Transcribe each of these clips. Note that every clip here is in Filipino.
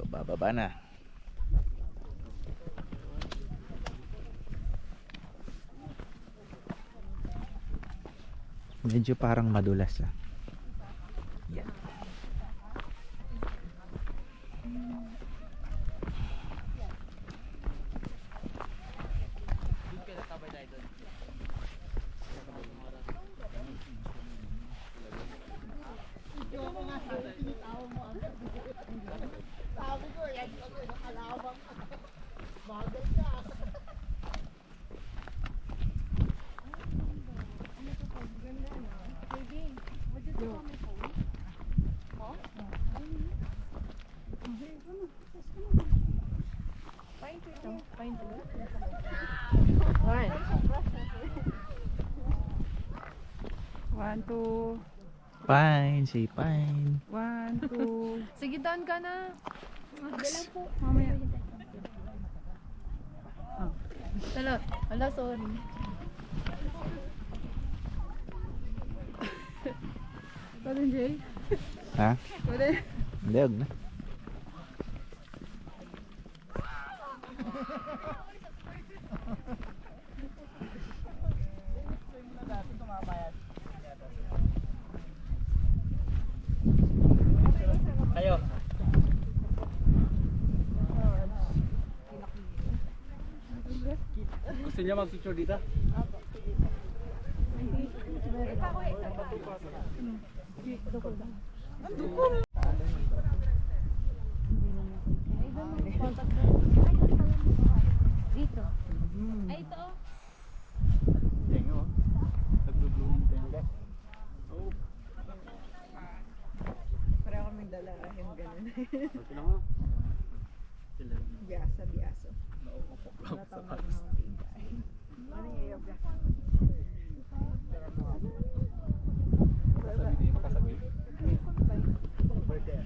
bababa na. Medyo parang madulas ah. Yan. One, two. Pine, say pine. One, two. Sige, down ka na. Dalang po. Mamaya. Hala, sorry. Pwede, Jay? Ha? Pwede. Hindi, huwag na. Kayo. Gusto niya mag-picture dito? Dito. Ay, ito. Tengo. Nagdo-blooming tenga. Oh. Pareho kaming dala yung ganun. Okay lang ha. Sila. Biasa. Nauupo lang sa taas. Ano yung iyo? Makasabi di makasabi. Birthday.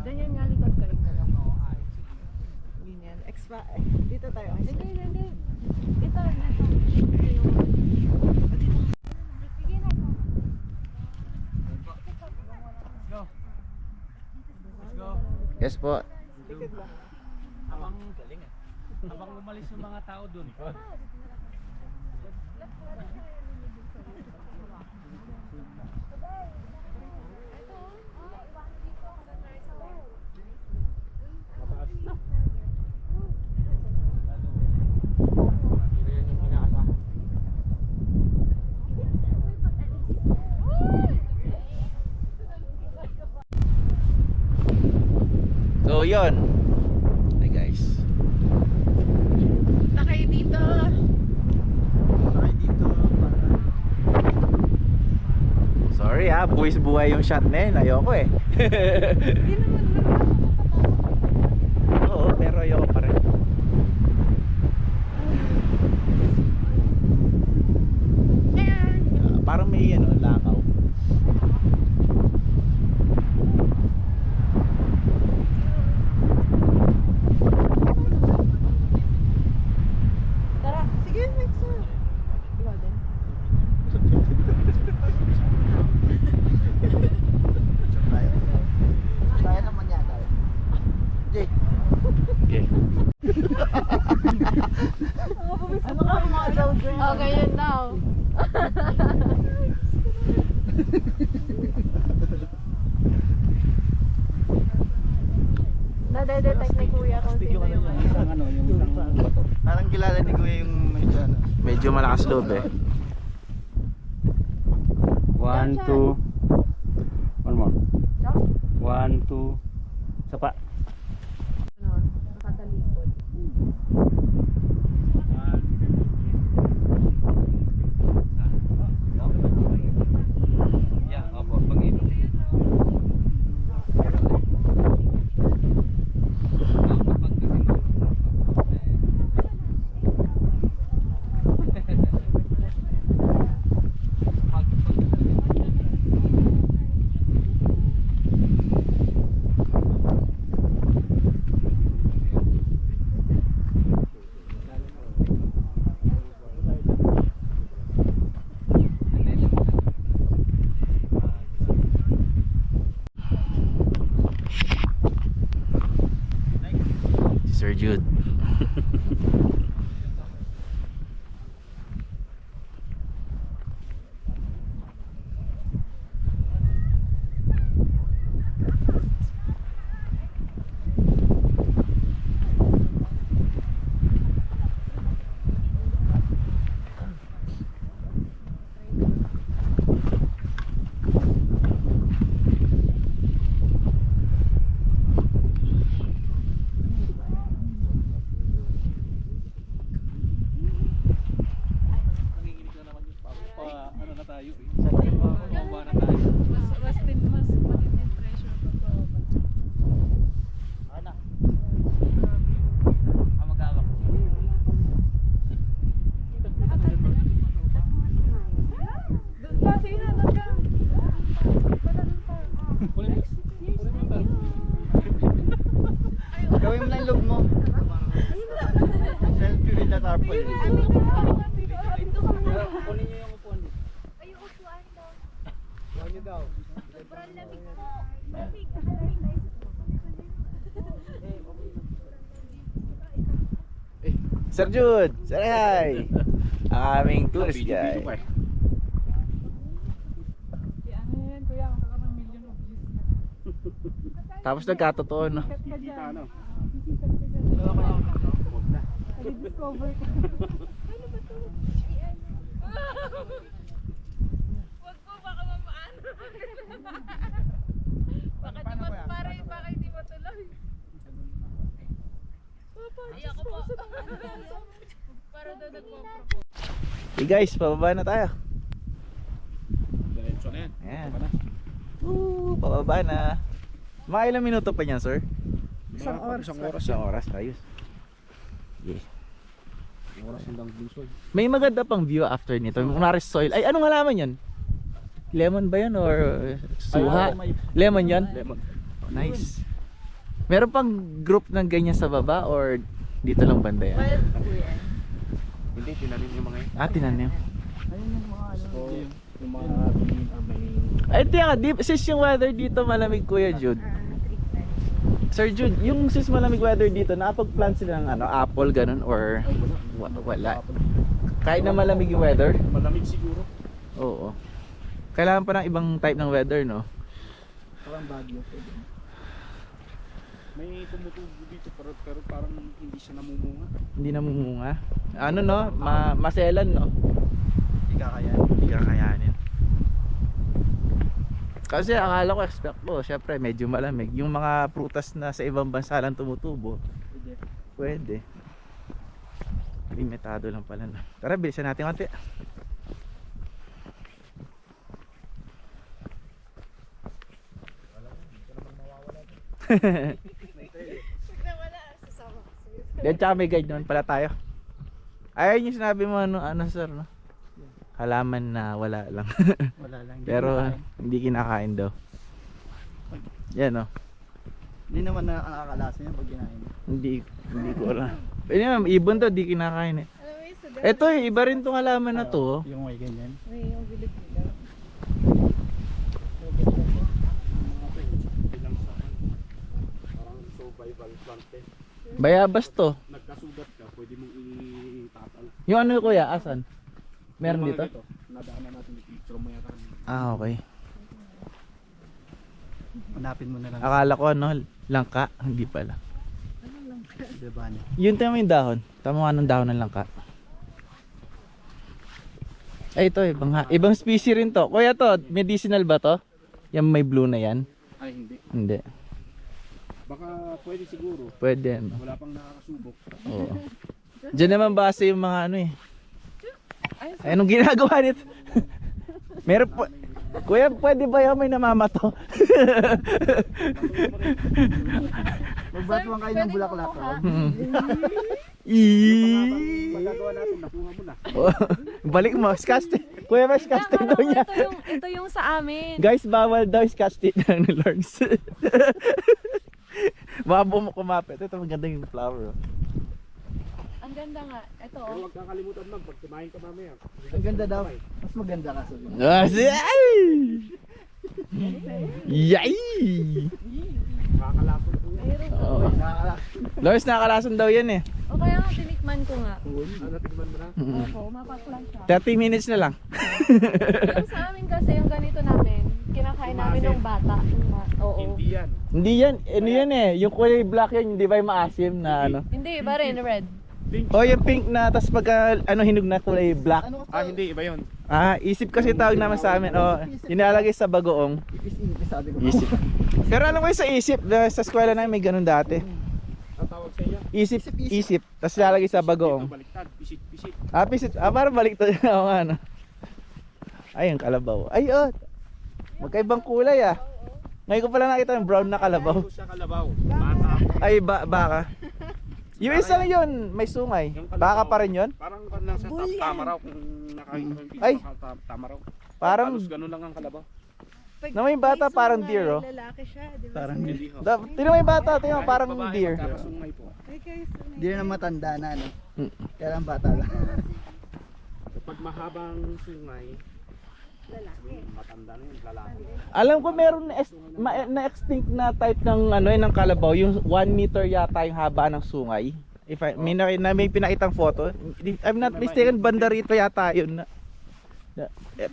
Ganyan nga likod ka rin na lang. Ganyan. Extra. Dito tayo. Hindi. Ito. Sige na. Let's go. Yes po. Habang galing eh. Habang umalis yung mga tao dun. So yun. Hi guys. Nakay dito. Sorry ha, buwis buhay yung shot na yun. Ayoko eh. Hindi naman Oo, pero ayoko pa rin. Parang may ano, lakaw. Tara. Sige, next one. Diba din? Kaya naman yata. Jake. Okay. Ano ka mga daw dyan? Oh, ganyan daw. Nadedetect ni Kuya kung sino yung Ano, yung isang bato. Parang kilala ni Kuya yung medyo ano. Medyo malakas loob eh. 1, 2. One more. 1, 2. Sapa. nakatalikod. Yeah, opo, pag-inom. Sir Jude. Nanginginig na naman yung ano na tayo eh. Pababa na tayo. Mas matindi pressure ko to. Ana. Mag-awak. Doon pa, sige na, doon ka. Kunin mo yung taro. Gawin mo lang log mo. Selfie with the tarpaulin. Kunin niyo yung upuan. Ay, upuan daw. Huwag niyo daw. Sobrang lamig po. Lamig, akalain tayo. Sir Jude, say hi. Ang aming tourist guy. Ano yan, kuya? Kakaroon million of views na. Tapos nagkatotoo, no? Kat ka dyan. Ano? I-discover ko. Ano ba to? Wag po, baka mamaan. Baka hindi matuloy. Papa, iyak ko po. Para daw nagpo-propose. Hey guys, pababa na tayo. Diretso na yan. Ayan. Baba na. Pababa na. Mga ilang minuto pa niyan, sir? Isang oras. Isang oras, ayos. Yeah. Isang oras hanggang Blusoy. May maganda pang view after nito. Kunwari soil. Ay, anong halaman yan? Lemon ba yan or suha? Lemon yan? Lemon. Nice. Meron pang group ng ganyan sa baba or dito lang banda yan? Hindi, tinanim yung mga yun. Ah, tinanim. So, yung mga may... Ay, tiyan ka, sis yung weather dito malamig, Kuya Jude. Sir Jude, yung sis malamig weather dito, nakapag-plant sila ng ano, apple, ganun, or wala? Kahit na malamig yung weather? Malamig siguro. Oo. Kailangan pa ng ibang type ng weather, no? Parang bagyo. May tumutubo dito pero parang hindi siya namumunga. Hindi namumunga. Ano, no? Maselan, no? Hindi kakayan. Hindi kakayanin. Kasi akala ko, expect ko, syempre medyo malamig. Yung mga prutas na sa ibang bansa lang tumutubo, pwede. Limitado lang pala na. Tara, bilisan natin konti. Then tsaka may guide naman pala tayo. Ayun yung sinabi mo, ano sir, no? Halaman na wala lang. Wala lang. Pero hindi kinakain daw. Yan, no? Hindi naman nakakalasa yan pag kinain. Hindi ko alam. Pero yun, ibon to, di kinakain eh. Alam mo yung sugar? Ito eh, iba rin tong halaman na to. Yung may ganyan. May yung bilog nila. Parang survival plant eh. Bayabas to. Nagkasugat ka, pwede mong itatal. Yung ano kuya, asan? Meron dito? Nadaanan natin dito. Picture mo yata. Ah, okay. Hanapin mo na lang. Akala ko ano, langka. Hindi pala. Diba niya? Yun tama yung dahon. Tama nga ng dahon ng langka. Ay, ito ibang species rin to. Kuya to, medicinal ba to? Yung may blue na yan? Ay hindi. Hindi. Baka pwede siguro. Pwede ano. Wala pang nakakasubok. Oo. Diyan naman base yung mga ano eh. Ay, anong ginagawa nito? Meron po. Kuya, pwede ba yung may namamato? Magbatuan kayo ng bulaklak. Magagawa natin, nakuha mo na. Oh, balik mo, scotch tape. Kuya, may scotch tape daw niya. Ito yung sa amin. Guys, bawal daw scotch tape ng ni Lords. Baka mo kumapit. Ito maganda yung flower. Ang ganda nga. Ito Pero huwag kakalimutan mag, pag kumain ka mamaya. Ang ganda daw. Mas maganda ka sa Yay! Kakalapot po yan. Oo. Nakakalak. Lawrence, nakakalason daw yan eh. O kaya nga tinikman ko nga. Natikman mo na? Opo, mapaklan siya. 30 minutes na lang. Yung sa amin kasi, yung ganito namin, kinakain namin nung bata. Oo. Hindi yan. Hindi yan, ano yan eh. Yung kulay black yan, hindi ba yung maasim na ano? Hindi, iba rin, red. O yung pink na, tas pagka hinog na kulay black. Hindi, iba yun. Isip kasi tawag naman sa amin. Inalagay sa bagoong. Ipis-ipis sabi ko. Isip. Pero alam mo yung sa isip, sa eskwela namin may ganun dati. Ang tawag sa iyo. Isip. Tapos ilalagay sa bagoong. Baliktad, pisit-pisit. Pisit. Parang baliktad. Oo nga no. Ay, ang kalabaw. Ay, magkaibang kulay ah. Ngayon ko pala nakita yung brown na kalabaw. Ito siya kalabaw. Baka. Ay, baka. Yung isa na yun, may sungay. Baka pa rin yun? Parang lang sa tama raw kung nakakita mo yung picture. Ay. Tama raw. Parang, Halos ganun lang ang kalabaw. na may bata parang deer oh. Lalaki siya, di ba? Parang Hindi ho. Tingnan mo yung bata, tingnan mo parang Babae, deer. magkakasungay po. Ay, guys, Hindi na matanda na ano. Mm. Kaya lang bata lang. Kapag mahabang sungay, matanda na yun, lalaki. Alam ko meron na extinct na type ng ng kalabaw, yung 1 meter yata yung haba ng sungay. If may pinakitang photo, if I'm not mistaken, banda rito yata yun.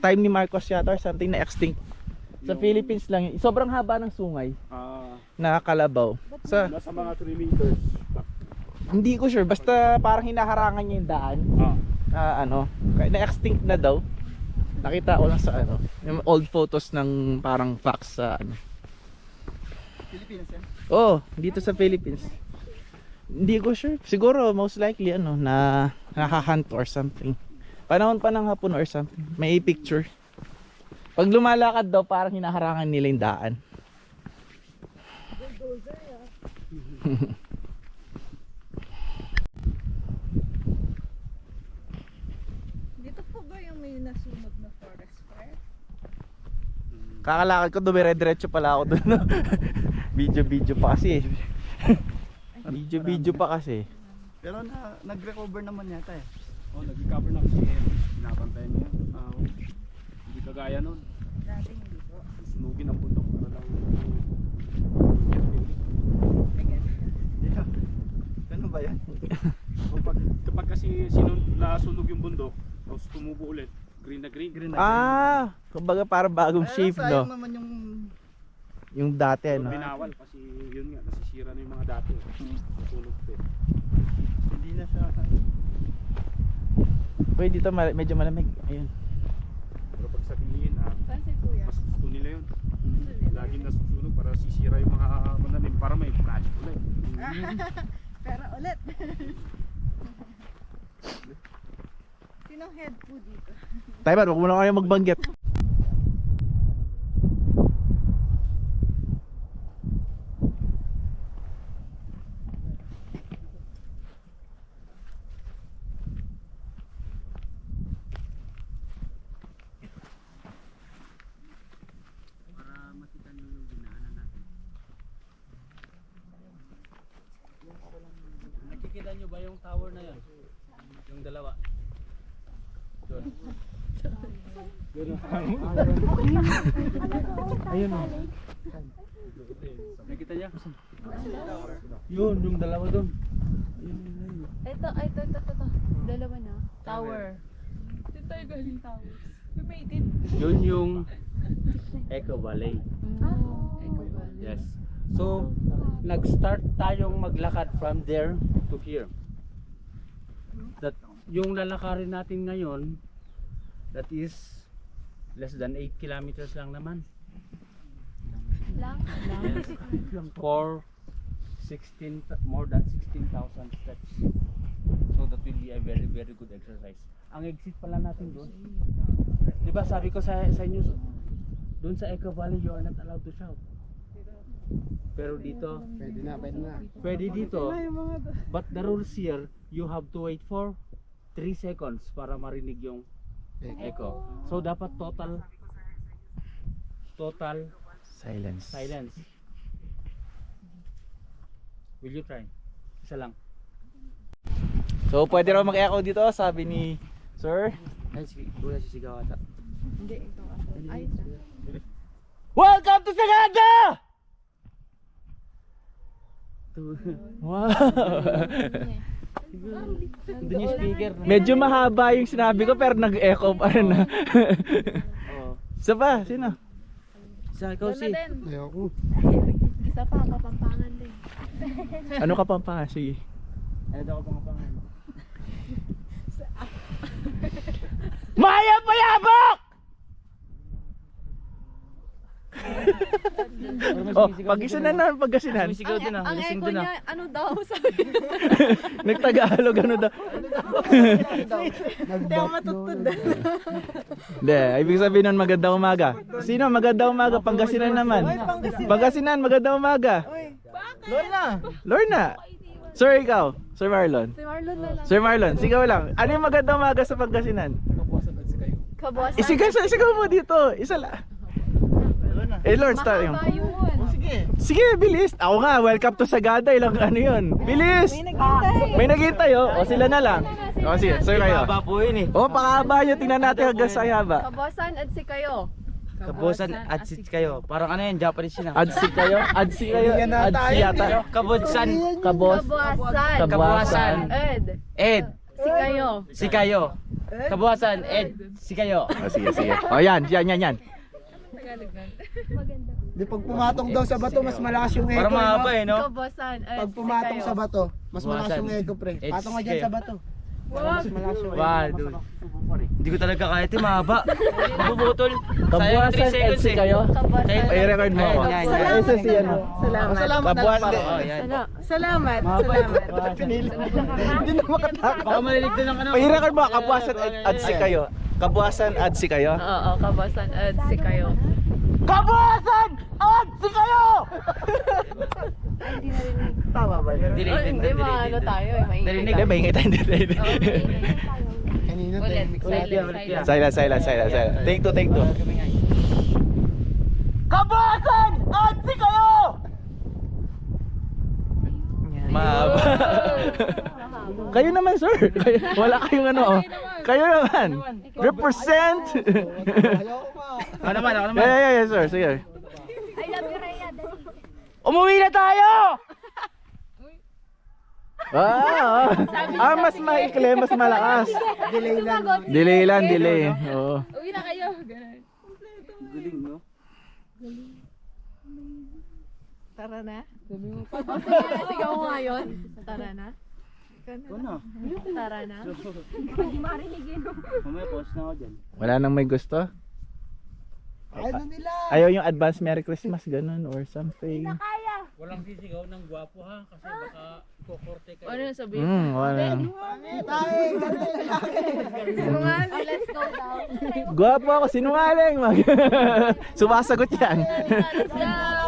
Time ni Marcos yata or something na extinct. Sa Philippines lang yun. Sobrang haba ng sungay na kalabaw. Nasa mga 3 meters. Hindi ko sure, basta parang hinaharangan niya yung daan. Kaya na-extinct na daw. Nakita ko lang sa yung old photos ng parang facts sa Pilipinas yan. dito sa Philippines. Hindi ko sure. Siguro most likely na nakahunt or something. Panahon pa ng hapon or something. May picture. Pag lumalakad daw parang hinaharangan nila yung daan. dito po ba yung may nasunog na forest fire? Kakalakad ko, dumire-diretso pala ako doon. Video pa kasi. Video pa kasi. Pero nag-recover naman yata eh. Nag-recover na kasi pinapantayan niya. Hindi kagaya nun. Dati hindi po. Sunugin ang bundok para lang. Ganun ba yan? Kapag kasi nasunog yung bundok, tapos tumubo ulit, green na green. Kumbaga parang bagong shape, no? Sayang naman Yung dati, Pero no? binawal kasi yun nga, nasisira na yung mga dati. Sunog pa eh. Hindi na siya. Pwede dito medyo malamig. Ayun. Pero pag sabihin, Saan si Kuya? mas gusto nila yun. Laging nasusunog para sisira yung mga mananim para may project ulit. Pero ulit. Sinong head po dito? Tayo ba, huwag mo na kayo magbanggit. Nakikita nyo ba yung tower na yun? Yung dalawa? Doon. Ayun, oh. Nakita niya? Yun, yung dalawa doon. Ito. Dalawa na. Tower. Dito tayo galing towers. We made it. Yun yung Echo Valley. Yes. So, nag-start tayong maglakad from there to here. Yung lalakarin natin ngayon, that is less than 8 kilometers lang naman. Lang? For more than 16,000 steps. So that will be a very very good exercise. Ang exit pala natin doon. 'Di ba sabi ko sa inyo, doon sa Echo Valley you are not allowed to shout. Pero dito, Pwede na. pwede dito. But the rules here, you have to wait for 3 seconds para marinig yung echo. So dapat total Silence. silence. Will you try? Isa lang. So, pwede raw mag-echo dito, sabi ni Sir. Ay, kuya sisigaw ata. Hindi, ito ako. Ay, Welcome to Sagada! Wow. Doon yung speaker. Medyo mahaba yung sinabi ko pero nag-echo pa rin na. Oo. Isa pa, sino? Sa ikaw si. Ayoko. Isa pa, Kapampangan din. Ano ka pang pa? Sige. Ano daw ka pangapangan? Maya Payabok! Oh, pag-isinan na, pag-isinan. Sumisigaw din ah. Ang Lasing echo din ah. niya, ano daw sabi? Nagtagalog ano daw. Hindi ako matutod. Hindi, ibig sabihin nun magandang umaga. Sino magandang umaga? Pangasinan naman. Pangasinan, magandang umaga. Lorna. Sir, ikaw. Sir Marlon. Si Marlon na lang. Sir Marlon, sigaw lang. Ano yung magandang umaga sa Pangasinan? Kabuwasan. Isigaw mo dito. Isa lang. Lord, start yung. Mahaba yun. Sige, bilis. Ako nga, welcome to Sagada. Ilang ano yun. Bilis. May naghintay. May naghintay oh. O sila na lang. O sige, sir kayo. Haba po yun eh. O, pakahaba nyo. Tingnan natin hanggang sa haba. Kabuwasan at si kayo. Kabusan at sit kayo. Parang ano yan, Japanese yun ah. Adsi kayo? Adsi kayo? Adsi yata. Kabusan. Kabos. Kabuwasan. Kabuwasan. Ed. Ed. Si kayo. Si kayo. Kabuwasan. Ed. Si kayo. O sige, sige. O yan. Di pag pumatong daw sa bato, mas malakas yung echo. Parang mahaba eh no? Kabuwasan at Pag si pumatong kayo. sa bato, mas malakas Buwasan. yung echo, pre. It's Patong ka dyan kayo. sa bato. Mas malakas yung echo. Wow, dude. Hindi ko talaga kaya ito, mahaba. Mabubutol. Kabuwasan Adsi kayo? Kabuwasan. Ay, record mo ako. Ayan, yan. Isa si ano. Salamat. Kabuwasan. Oh, yan. Salamat. Hindi na makatakot. Baka malilig din ng ano. I-record mo. Kabuwasan Adsi kayo. Kabuwasan Adsi kayo. Oo, kabuwasan at si kayo. Kabuwasan Adsi kayo! Tama ba yun? Hindi maano tayo eh, maingay Narinig. Hindi, maingay tayo. Hindi. Okay. Kanina, Ulit, tahimik silent, lang. silent. Silent. Take two. Kabuwasan Adsi kayo! Mahaba. Kayo naman, sir. Wala kayong ano. Oh. Kayo naman. Represent. Ako naman. Yeah, sir. Sige. I love you, Rhea. Umuwi na tayo! Mas maikli, mas malakas. Delay lang. Oo. Uwi na kayo. Ganun. Galing no? Tara na. Sigaw mo ngayon. Tara na. Ano? Tara na. Mamaya post na ako dyan. Wala nang may gusto? Ano nila? Ayaw yung advance Merry Christmas ganun or something. Walang sisigaw ng gwapo ha. Kasi baka kukorte kayo. Ano yung sabihin? Wala. Let's go down. Gwapo ako, sinungaling. Sumasagot yan. Let's go.